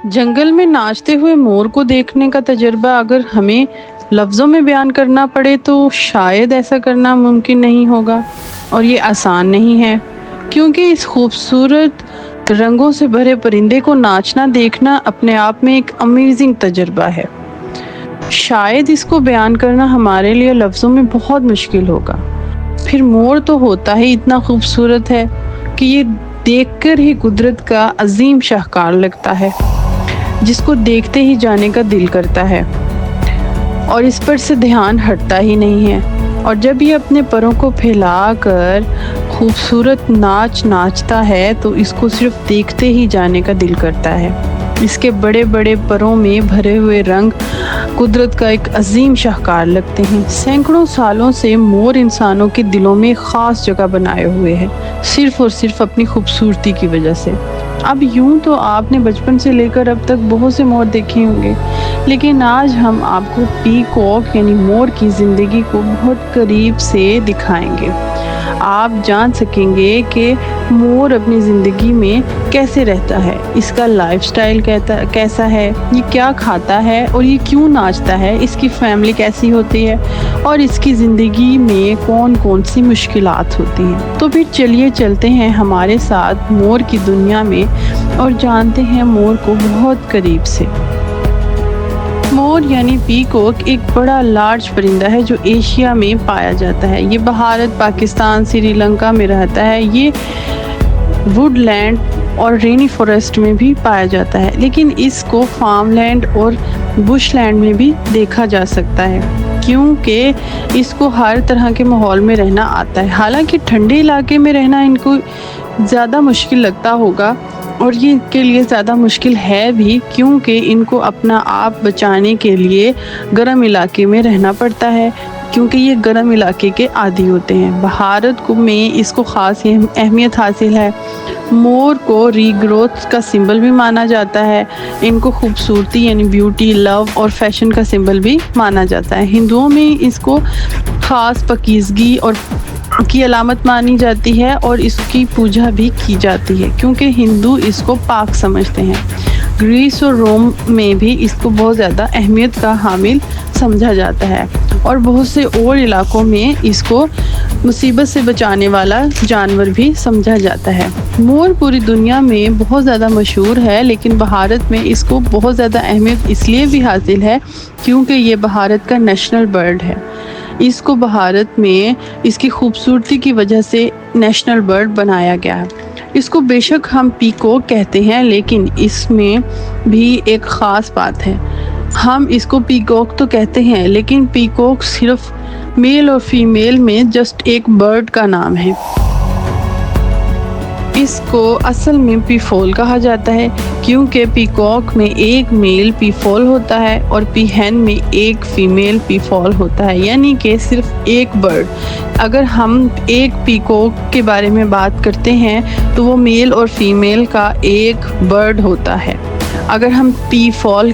جنگل میں ناچتے ہوئے مور کو دیکھنے کا تجربہ اگر ہمیں لفظوں میں بیان کرنا پڑے تو شاید ایسا کرنا ممکن نہیں ہوگا، اور یہ آسان نہیں ہے، کیونکہ اس خوبصورت رنگوں سے بھرے پرندے کو ناچنا دیکھنا اپنے آپ میں ایک امیزنگ تجربہ ہے۔ شاید اس کو بیان کرنا ہمارے لیے لفظوں میں بہت مشکل ہوگا۔ پھر مور تو ہوتا ہی اتنا خوبصورت ہے کہ یہ دیکھ کر ہی قدرت کا عظیم شاہکار لگتا ہے، جس کو دیکھتے ہی جانے کا دل کرتا ہے اور اس پر سے دھیان ہٹتا ہی نہیں ہے۔ اور جب یہ اپنے پروں کو پھیلا کر خوبصورت ناچ ناچتا ہے تو اس کو صرف دیکھتے ہی جانے کا دل کرتا ہے۔ اس کے بڑے بڑے پروں میں بھرے ہوئے رنگ قدرت کا ایک عظیم شاہکار لگتے ہیں۔ سینکڑوں سالوں سے مور انسانوں کے دلوں میں خاص جگہ بنائے ہوئے ہیں، صرف اور صرف اپنی خوبصورتی کی وجہ سے۔ اب یوں تو آپ نے بچپن سے لے کر اب تک بہت سے مور دیکھے ہوں گے، لیکن آج ہم آپ کو پیکاک یعنی مور کی زندگی کو بہت قریب سے دکھائیں گے۔ آپ جان سکیں گے کہ مور اپنی زندگی میں کیسے رہتا ہے، اس کا لائف سٹائل کیسا ہے، یہ کیا کھاتا ہے اور یہ کیوں ناچتا ہے، اس کی فیملی کیسی ہوتی ہے اور اس کی زندگی میں کون کون سی مشکلات ہوتی ہیں۔ تو پھر چلیے چلتے ہیں ہمارے ساتھ مور کی دنیا میں اور جانتے ہیں مور کو بہت قریب سے۔ مور یعنی پیکاک ایک بڑا لارج پرندہ ہے جو ایشیا میں پایا جاتا ہے۔ یہ بھارت، پاکستان، سری لنکا میں رہتا ہے۔ یہ ووڈ لینڈ اور رینی فارسٹ میں بھی پایا جاتا ہے، لیکن اس کو فارم لینڈ اور بش لینڈ میں بھی دیکھا جا سکتا ہے، کیونکہ اس کو ہر طرح کے ماحول میں رہنا آتا ہے۔ حالانکہ ٹھنڈے علاقے میں رہنا ان کو زیادہ مشکل لگتا ہوگا، اور یہ ان کے لیے زیادہ مشکل ہے بھی، کیونکہ ان کو اپنا آپ بچانے کے لیے گرم علاقے میں رہنا پڑتا ہے، کیونکہ یہ گرم علاقے کے عادی ہوتے ہیں۔ بھارت میں اس کو خاص اہمیت حاصل ہے۔ مور کو ری گروتھ کا سمبل بھی مانا جاتا ہے۔ ان کو خوبصورتی یعنی بیوٹی، لو اور فیشن کا سمبل بھی مانا جاتا ہے۔ ہندوؤں میں اس کو خاص پاکیزگی اور کی علامت مانی جاتی ہے، اور اس کی پوجا بھی کی جاتی ہے، کیونکہ ہندو اس کو پاک سمجھتے ہیں۔ گریس اور روم میں بھی اس کو بہت زیادہ اہمیت کا حامل سمجھا جاتا ہے، اور بہت سے اور علاقوں میں اس کو مصیبت سے بچانے والا جانور بھی سمجھا جاتا ہے۔ مور پوری دنیا میں بہت زیادہ مشہور ہے، لیکن بھارت میں اس کو بہت زیادہ اہمیت اس لیے بھی حاصل ہے کیونکہ یہ بھارت کا نیشنل برڈ ہے۔ اس کو بھارت میں اس کی خوبصورتی کی وجہ سے نیشنل برڈ بنایا گیا ہے۔ اس کو بے شک ہم پیکاک کہتے ہیں، لیکن اس میں بھی ایک خاص بات ہے۔ ہم اس کو پیکاک تو کہتے ہیں، لیکن پیکاک صرف میل اور فیمیل میں جسٹ ایک برڈ کا نام ہے۔ اس کو اصل میں پیفول کہا جاتا ہے، کیونکہ پیکاک میں ایک میل پیفول ہوتا ہے اور پیہن میں ایک فیمیل پیفول ہوتا ہے، یعنی کہ صرف ایک برڈ۔ اگر ہم ایک پیکاک کے بارے میں بات کرتے ہیں تو وہ میل اور فیمیل کا ایک برڈ ہوتا ہے۔ اگر ہم پیفول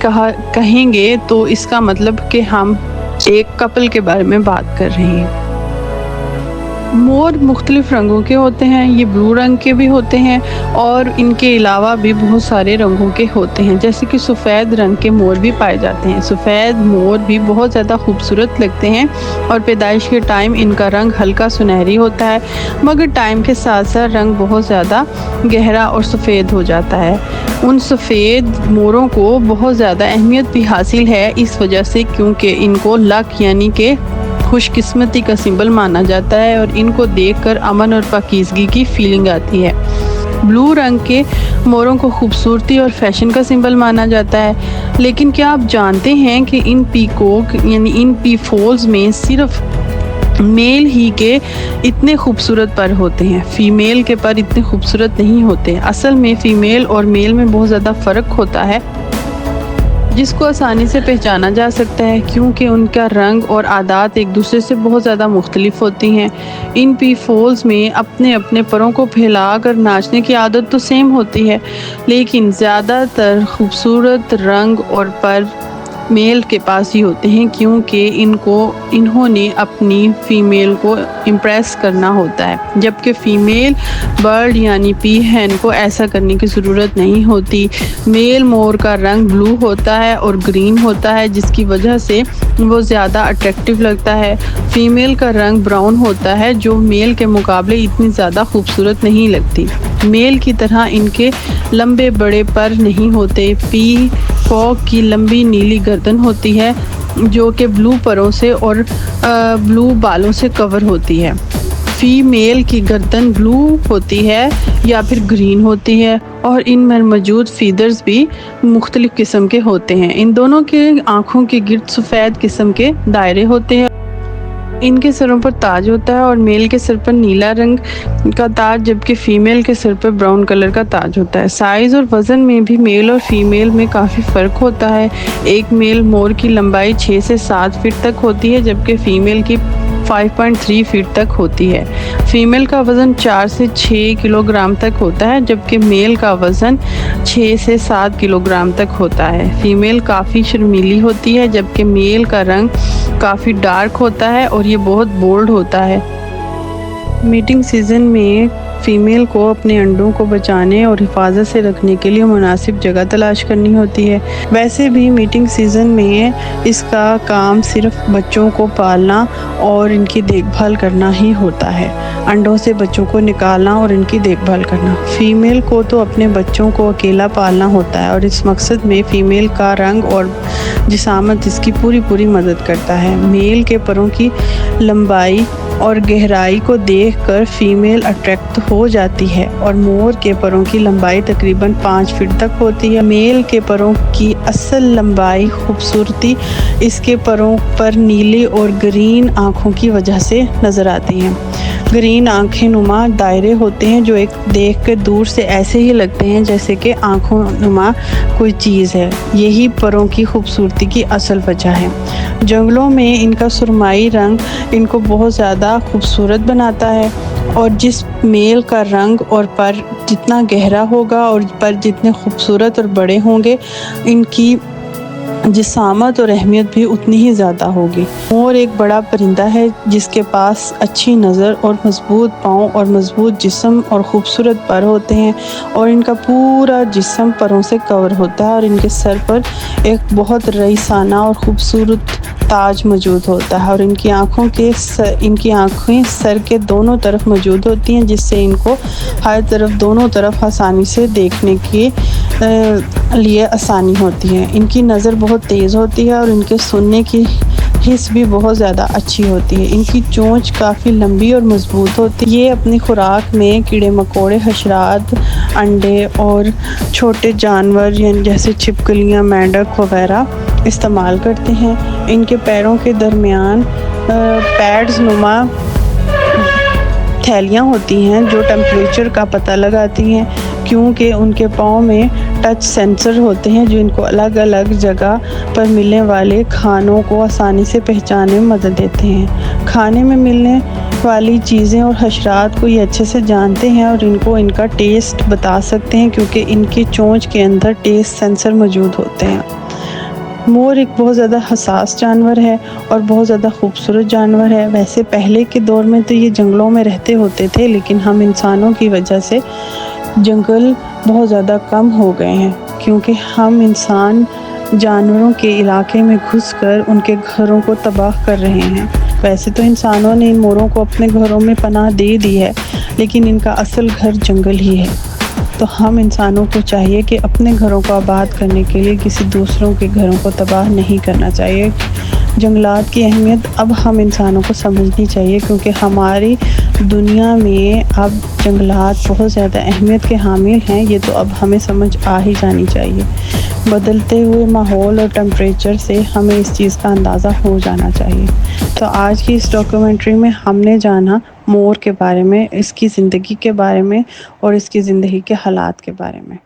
کہیں گے تو اس کا مطلب کہ ہم ایک کپل کے بارے میں بات کر رہے ہیں۔ مور مختلف رنگوں کے ہوتے ہیں، یہ بلو رنگ کے بھی ہوتے ہیں، اور ان کے علاوہ بھی بہت سارے رنگوں کے ہوتے ہیں، جیسے کہ سفید رنگ کے مور بھی پائے جاتے ہیں۔ سفید مور بھی بہت زیادہ خوبصورت لگتے ہیں، اور پیدائش کے ٹائم ان کا رنگ ہلکا سنہری ہوتا ہے، مگر ٹائم کے ساتھ ساتھ رنگ بہت زیادہ گہرا اور سفید ہو جاتا ہے۔ ان سفید موروں کو بہت زیادہ اہمیت بھی حاصل ہے اس وجہ سے، کیونکہ ان کو لک یعنی کہ خوش قسمتی کا سمبل مانا جاتا ہے، اور ان کو دیکھ کر امن اور پاکیزگی کی فیلنگ آتی ہے۔ بلو رنگ کے موروں کو خوبصورتی اور فیشن کا سمبل مانا جاتا ہے، لیکن کیا آپ جانتے ہیں کہ ان پیکاک یعنی ان پیفولز میں صرف میل ہی کے اتنے خوبصورت پر ہوتے ہیں، فیمیل کے پر اتنے خوبصورت نہیں ہوتے۔ اصل میں فیمیل اور میل میں بہت زیادہ فرق ہوتا ہے، جس کو آسانی سے پہچانا جا سکتا ہے، کیونکہ ان کا رنگ اور عادات ایک دوسرے سے بہت زیادہ مختلف ہوتی ہیں۔ ان پیفولز میں اپنے اپنے پروں کو پھیلا کر ناچنے کی عادت تو سیم ہوتی ہے، لیکن زیادہ تر خوبصورت رنگ اور پر میل کے پاس ہی ہوتے ہیں، کیونکہ انہوں نے اپنی فیمیل کو امپریس کرنا ہوتا ہے، جبکہ فیمیل برڈ یعنی پی ہین کو ایسا کرنے کی ضرورت نہیں ہوتی۔ میل مور کا رنگ بلو ہوتا ہے اور گرین ہوتا ہے، جس کی وجہ سے وہ زیادہ اٹریکٹیو لگتا ہے۔ فیمیل کا رنگ براؤن ہوتا ہے، جو میل کے مقابلے اتنی زیادہ خوبصورت نہیں لگتی۔ میل کی طرح ان کے لمبے بڑے پر نہیں ہوتے۔ پی کاک کی لمبی نیلی گردن ہوتی ہے، جو کہ بلو پروں سے اور بلو بالوں سے کور ہوتی ہے۔ فیمیل کی گردن بلو ہوتی ہے یا پھر گرین ہوتی ہے، اور ان میں موجود فیدرز بھی مختلف قسم کے ہوتے ہیں۔ ان دونوں کے آنکھوں کے گرد سفید قسم کے دائرے ہوتے ہیں۔ ان کے سروں پر تاج ہوتا ہے، اور میل کے سر پر نیلا رنگ کا تاج، جبکہ فیمیل کے سر پر براؤن کلر کا تاج ہوتا ہے۔ سائز اور وزن میں بھی میل اور فیمیل میں کافی فرق ہوتا ہے۔ ایک میل مور کی لمبائی 6 سے 7 فٹ تک ہوتی ہے، جبکہ فیمیل کی 5.3 فٹ تک ہوتی ہے۔ فیمیل کا وزن 4 سے 6 کلو گرام تک ہوتا ہے، جبکہ میل کا وزن 6 سے 7 کلو گرام تک ہوتا ہے۔ فیمیل کافی شرمیلی ہوتی ہے، جبکہ میل کا رنگ کافی ڈارک ہوتا ہے اور یہ بہت بولڈ ہوتا ہے۔ میٹنگ سیزن میں فیمیل کو اپنے انڈوں کو بچانے اور حفاظت سے رکھنے کے لیے مناسب جگہ تلاش کرنی ہوتی ہے۔ ویسے بھی میٹنگ سیزن میں اس کا کام صرف بچوں کو پالنا اور ان کی دیکھ بھال کرنا ہی ہوتا ہے، انڈوں سے بچوں کو نکالنا اور ان کی دیکھ بھال کرنا۔ فیمیل کو تو اپنے بچوں کو اکیلا پالنا ہوتا ہے، اور اس مقصد میں فیمیل کا رنگ اور جسامت اس کی پوری مدد کرتا ہے۔ میل کے پروں کی لمبائی اور گہرائی کو دیکھ کر فیمیل اٹریکٹ ہو جاتی ہے، اور مور کے پروں کی لمبائی تقریباً 5 فٹ تک ہوتی ہے۔ میل کے پروں کی اصل لمبائی خوبصورتی اس کے پروں پر نیلے اور گرین آنکھوں کی وجہ سے نظر آتی ہیں۔ گرین آنکھیں نما دائرے ہوتے ہیں، جو ایک دیکھ کے دور سے ایسے ہی لگتے ہیں جیسے کہ آنکھوں نما کوئی چیز ہے۔ یہی پروں کی خوبصورتی کی اصل وجہ ہے۔ جنگلوں میں ان کا سرمائی رنگ ان کو بہت زیادہ خوبصورت بناتا ہے، اور جس میل کا رنگ اور پر جتنا گہرا ہوگا اور پر جتنے خوبصورت اور بڑے ہوں گے، ان کی جسامت اور اہمیت بھی اتنی ہی زیادہ ہوگی۔ مور ایک بڑا پرندہ ہے جس کے پاس اچھی نظر اور مضبوط پاؤں اور مضبوط جسم اور خوبصورت پر ہوتے ہیں، اور ان کا پورا جسم پروں سے کور ہوتا ہے، اور ان کے سر پر ایک بہت رئیسانہ اور خوبصورت تاج موجود ہوتا ہے، اور ان کی آنکھیں سر کے دونوں طرف موجود ہوتی ہیں، جس سے ان کو ہر طرف دونوں طرف آسانی سے دیکھنے کے لیے آسانی ہوتی ہے۔ ان کی نظر بہت تیز ہوتی ہے، اور ان کے سننے کی حس بھی بہت زیادہ اچھی ہوتی ہے۔ ان کی چونچ کافی لمبی اور مضبوط ہوتی ہے۔ یہ اپنی خوراک میں کیڑے مکوڑے، حشرات، انڈے اور چھوٹے جانور جیسے چھپکلیاں، مینڈک وغیرہ استعمال کرتے ہیں۔ ان کے پیروں کے درمیان پیڈز نما تھیلیاں ہوتی ہیں جو ٹیمپریچر کا پتہ لگاتی ہیں، کیونکہ ان کے پاؤں میں ٹچ سینسر ہوتے ہیں جو ان کو الگ الگ جگہ پر ملنے والے کھانوں کو آسانی سے پہچاننے میں مدد دیتے ہیں۔ کھانے میں ملنے والی چیزیں اور حشرات کو یہ اچھے سے جانتے ہیں، اور ان کو ان کا ٹیسٹ بتا سکتے ہیں، کیونکہ ان کی چونچ کے اندر ٹیسٹ سینسر موجود ہوتے ہیں۔ مور ایک بہت زیادہ حساس جانور ہے اور بہت زیادہ خوبصورت جانور ہے۔ ویسے پہلے کے دور میں تو یہ جنگلوں میں رہتے ہوتے تھے، لیکن ہم انسانوں کی وجہ سے جنگل بہت زیادہ کم ہو گئے ہیں، کیونکہ ہم انسان جانوروں کے علاقے میں گھس کر ان کے گھروں کو تباہ کر رہے ہیں۔ ویسے تو انسانوں نے ان موروں کو اپنے گھروں میں پناہ دے دی ہے، لیکن ان کا اصل گھر جنگل ہی ہے۔ تو ہم انسانوں کو چاہیے کہ اپنے گھروں کو آباد کرنے کے لیے کسی دوسروں کے گھروں کو تباہ نہیں کرنا چاہیے۔ جنگلات کی اہمیت اب ہم انسانوں کو سمجھنی چاہیے، کیونکہ ہماری دنیا میں اب جنگلات بہت زیادہ اہمیت کے حامل ہیں۔ یہ تو اب ہمیں سمجھ آ ہی جانی چاہیے۔ بدلتے ہوئے ماحول اور ٹیمپریچر سے ہمیں اس چیز کا اندازہ ہو جانا چاہیے۔ تو آج کی اس ڈاکیومنٹری میں ہم نے جانا مور کے بارے میں، اس کی زندگی کے بارے میں اور اس کی زندگی کے حالات کے بارے میں۔